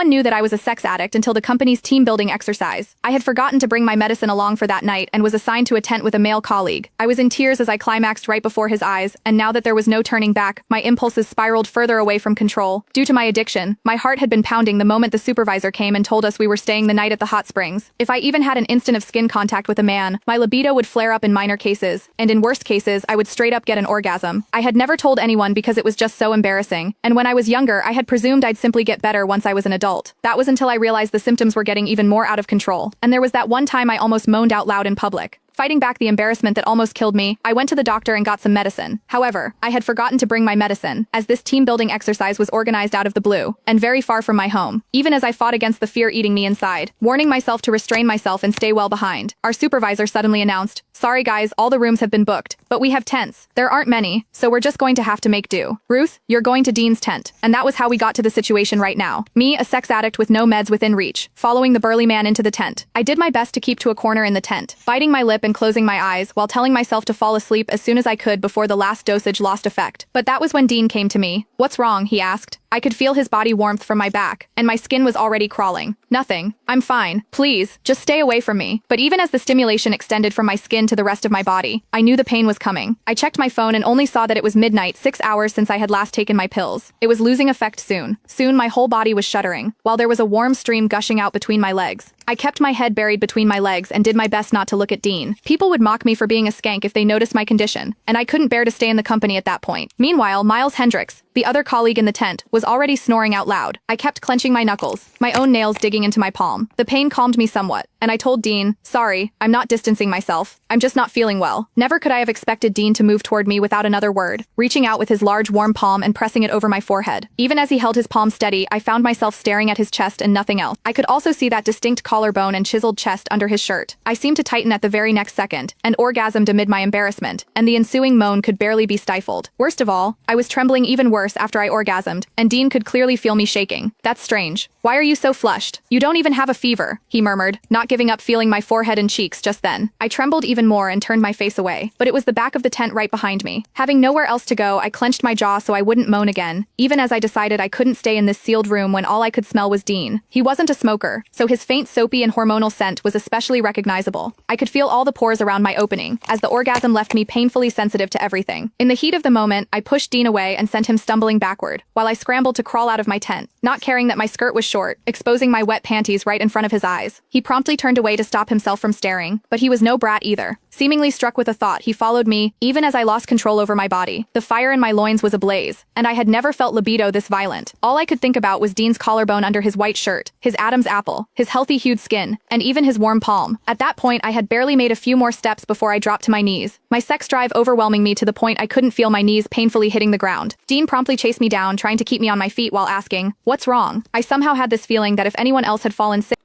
one knew that I was a sex addict until the company's team-building exercise. I had forgotten to bring my medicine along for that night and was assigned to a tent with a male colleague. I was in tears as I climaxed right before his eyes, and now that there was no turning back, my impulses spiraled further away from control. Due to my addiction, my heart had been pounding the moment the supervisor came and told us we were staying the night at the hot springs. If I even had an instant of skin contact with a man, my libido would flare up in minor cases, and in worst cases, I would straight up get an orgasm. I had never told anyone because it was just so embarrassing, and when I was younger, I had presumed I'd simply get better once I was an adult. That was until I realized the symptoms were getting even more out of control. And there was that one time I almost moaned out loud in public. Fighting back the embarrassment that almost killed me, I went to the doctor and got some medicine. However, I had forgotten to bring my medicine, as this team-building exercise was organized out of the blue, and very far from my home, even as I fought against the fear eating me inside, warning myself to restrain myself and stay well behind. Our supervisor suddenly announced, "Sorry guys, all the rooms have been booked, but we have tents. There aren't many, so we're just going to have to make do. Ruth, you're going to Dean's tent." And that was how we got to the situation right now. Me, a sex addict with no meds within reach, following the burly man into the tent. I did my best to keep to a corner in the tent, biting my lip and closing my eyes while telling myself to fall asleep as soon as I could before the last dosage lost effect. But that was when Dean came to me. "What's wrong?" he asked. I could feel his body warmth from my back, and my skin was already crawling. "Nothing. I'm fine. Please, just stay away from me." But even as the stimulation extended from my skin to the rest of my body, I knew the pain was coming. I checked my phone and only saw that it was midnight, 6 hours since I had last taken my pills. It was losing effect soon. Soon my whole body was shuddering, while there was a warm stream gushing out between my legs. I kept my head buried between my legs and did my best not to look at Dean. People would mock me for being a skank if they noticed my condition, and I couldn't bear to stay in the company at that point. Meanwhile, Miles Hendricks, the other colleague in the tent, was already snoring out loud. I kept clenching my knuckles, my own nails digging into my palm. The pain calmed me somewhat, and I told Dean, "Sorry, I'm not distancing myself. I'm just not feeling well." Never could I have expected Dean to move toward me without another word, reaching out with his large warm palm and pressing it over my forehead. Even as he held his palm steady, I found myself staring at his chest and nothing else. I could also see that distinct collarbone and chiseled chest under his shirt. I seemed to tighten at the very next second, and orgasmed amid my embarrassment, and the ensuing moan could barely be stifled. Worst of all, I was trembling even worse after I orgasmed, and Dean could clearly feel me shaking. "That's strange. Why are you so flushed? You don't even have a fever," he murmured, not giving up feeling my forehead and cheeks just then. I trembled even more and turned my face away, but it was the back of the tent right behind me. Having nowhere else to go, I clenched my jaw so I wouldn't moan again, even as I decided I couldn't stay in this sealed room when all I could smell was Dean. He wasn't a smoker, so his faint soapy and hormonal scent was especially recognizable. I could feel all the pores around my opening, as the orgasm left me painfully sensitive to everything. In the heat of the moment, I pushed Dean away and sent him stumbling backward, while I scrambled to crawl out of my tent, not caring that my skirt was short, exposing my wet panties right in front of his eyes. He promptly turned away to stop himself from staring, but he was no brat either. Seemingly struck with a thought, he followed me, even as I lost control over my body. The fire in my loins was ablaze, and I had never felt libido this violent. All I could think about was Dean's collarbone under his white shirt, his Adam's apple, his healthy-hued skin, and even his warm palm. At that point, I had barely made a few more steps before I dropped to my knees, my sex drive overwhelming me to the point I couldn't feel my knees painfully hitting the ground. Dean promptly chased me down, trying to keep me on my feet while asking, "What's wrong?" I somehow had this feeling that if anyone else had fallen sick